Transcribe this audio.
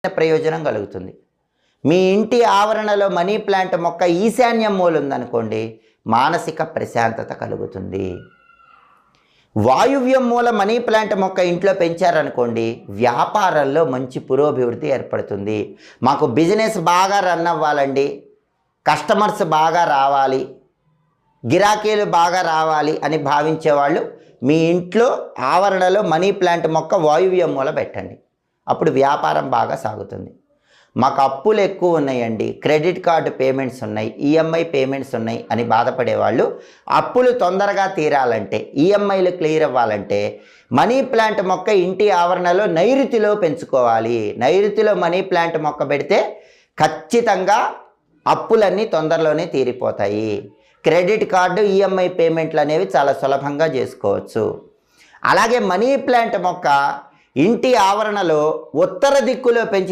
ప్రయోజనం కలుగుతుంది. మీ ఇంటి ఆవరణలో మనీ ప్లాంట్ మొక్క ఈశాన్యం మూల ఉందనుకోండి, మానసిక ప్రశాంతత కలుగుతుంది. వాయువ్యం మూల మనీ ప్లాంట్ మొక్క ఇంట్లో పెంచారనుకోండి, వ్యాపారంలో మంచి పురోభివృద్ధి ఏర్పడుతుంది. మాకు బిజినెస్ బాగా రన్ అవ్వాలండి, కస్టమర్స్ బాగా రావాలి, గిరాకీలు బాగా రావాలి అని భావించేవాళ్ళు మీ ఇంట్లో ఆవరణలో మనీ ప్లాంట్ మొక్క వాయువ్యం మూల పెట్టండి. అప్పుడు వ్యాపారం బాగా సాగుతుంది. మాకు అప్పులు ఎక్కువ ఉన్నాయండి, క్రెడిట్ కార్డు పేమెంట్స్ ఉన్నాయి, ఈఎంఐ పేమెంట్స్ ఉన్నాయి అని బాధపడేవాళ్ళు అప్పులు తొందరగా తీరాలంటే, ఈఎంఐలు క్లియర్ అవ్వాలంటే మనీ ప్లాంట్ మొక్క ఇంటి ఆవరణలో నైరుతిలో పెంచుకోవాలి. నైరుతిలో మనీ ప్లాంట్ మొక్క పెడితే ఖచ్చితంగా అప్పులన్నీ తొందరలోనే తీరిపోతాయి. క్రెడిట్ కార్డు, ఈఎంఐ పేమెంట్లు అనేవి చాలా సులభంగా చేసుకోవచ్చు. అలాగే మనీ ప్లాంట్ మొక్క ఇంటి ఆవరణలో ఉత్తర దిక్కులో పెంచి